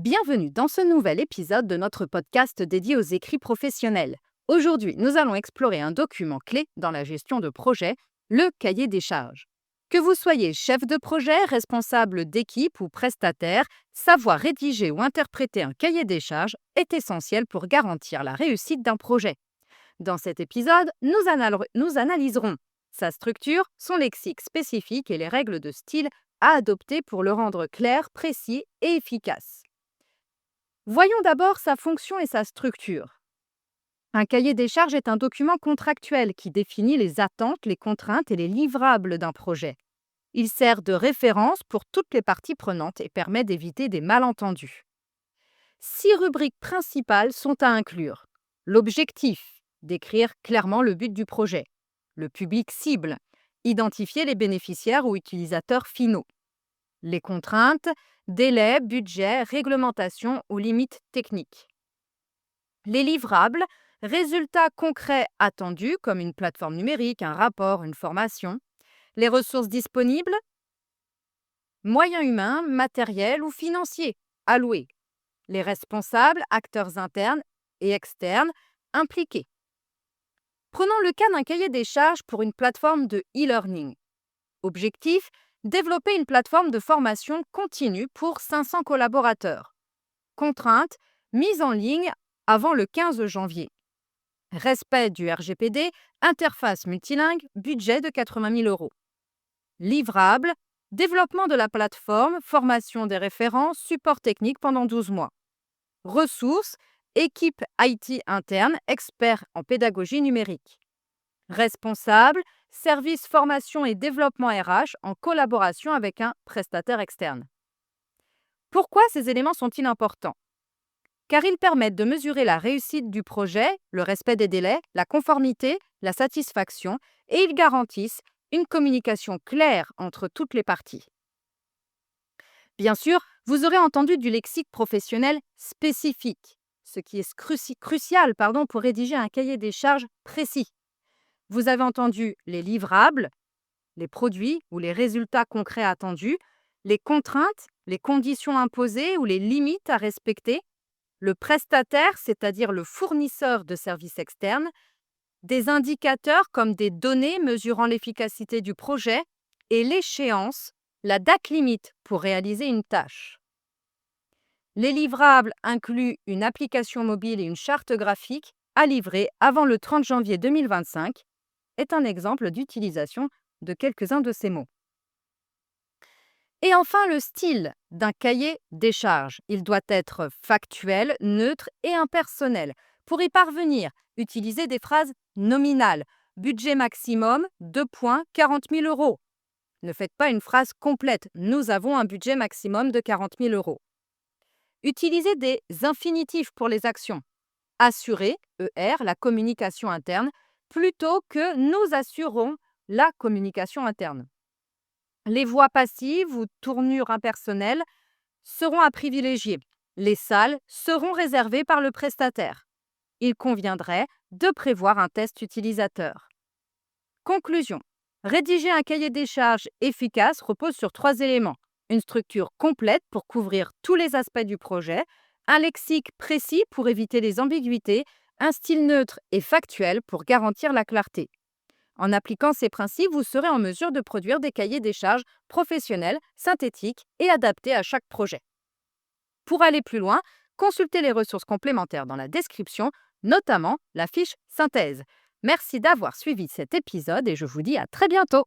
Bienvenue dans ce nouvel épisode de notre podcast dédié aux écrits professionnels. Aujourd'hui, nous allons explorer un document clé dans la gestion de projet, le cahier des charges. Que vous soyez chef de projet, responsable d'équipe ou prestataire, savoir rédiger ou interpréter un cahier des charges est essentiel pour garantir la réussite d'un projet. Dans cet épisode, nous analyserons sa structure, son lexique spécifique et les règles de style à adopter pour le rendre clair, précis et efficace. Voyons d'abord sa fonction et sa structure. Un cahier des charges est un document contractuel qui définit les attentes, les contraintes et les livrables d'un projet. Il sert de référence pour toutes les parties prenantes et permet d'éviter des malentendus. 6 rubriques principales sont à inclure. L'objectif, décrire clairement le but du projet. Le public cible, identifier les bénéficiaires ou utilisateurs finaux. Les contraintes, délais, budget, réglementation ou limites techniques. Les livrables, résultats concrets attendus comme une plateforme numérique, un rapport, une formation. Les ressources disponibles, moyens humains, matériels ou financiers alloués. Les responsables, acteurs internes et externes impliqués. Prenons le cas d'un cahier des charges pour une plateforme de e-learning. Objectif, développer une plateforme de formation continue pour 500 collaborateurs. Contrainte, mise en ligne avant le 15 janvier. Respect du RGPD, interface multilingue, budget de 80 000 €. Livrable, développement de la plateforme, formation des référents, support technique pendant 12 mois. Ressources, équipe IT interne, expert en pédagogie numérique. Responsable, service formation et développement RH en collaboration avec un prestataire externe. Pourquoi ces éléments sont-ils importants? Car ils permettent de mesurer la réussite du projet, le respect des délais, la conformité, la satisfaction, et ils garantissent une communication claire entre toutes les parties. Bien sûr, vous aurez entendu du lexique professionnel spécifique, ce qui est crucial pour rédiger un cahier des charges précis. Vous avez entendu les livrables, les produits ou les résultats concrets attendus, les contraintes, les conditions imposées ou les limites à respecter, le prestataire, c'est-à-dire le fournisseur de services externes, des indicateurs comme des données mesurant l'efficacité du projet et l'échéance, la date limite pour réaliser une tâche. Les livrables incluent une application mobile et une charte graphique à livrer avant le 30 janvier 2025, est un exemple d'utilisation de quelques-uns de ces mots. Et enfin, le style d'un cahier des charges. Il doit être factuel, neutre et impersonnel. Pour y parvenir, utilisez des phrases nominales. Budget maximum, 40 000 €. Ne faites pas une phrase complète. Nous avons un budget maximum de 40 000 €. Utilisez des infinitifs pour les actions. Assurer, ER, la communication interne, plutôt que nous assurons la communication interne. Les voix passives ou tournures impersonnelles seront à privilégier. Les salles seront réservées par le prestataire. Il conviendrait de prévoir un test utilisateur. Conclusion. Rédiger un cahier des charges efficace repose sur 3 éléments. Une structure complète pour couvrir tous les aspects du projet, un lexique précis pour éviter les ambiguïtés, un style neutre et factuel pour garantir la clarté. En appliquant ces principes, vous serez en mesure de produire des cahiers des charges professionnels, synthétiques et adaptés à chaque projet. Pour aller plus loin, consultez les ressources complémentaires dans la description, notamment la fiche synthèse. Merci d'avoir suivi cet épisode et je vous dis à très bientôt.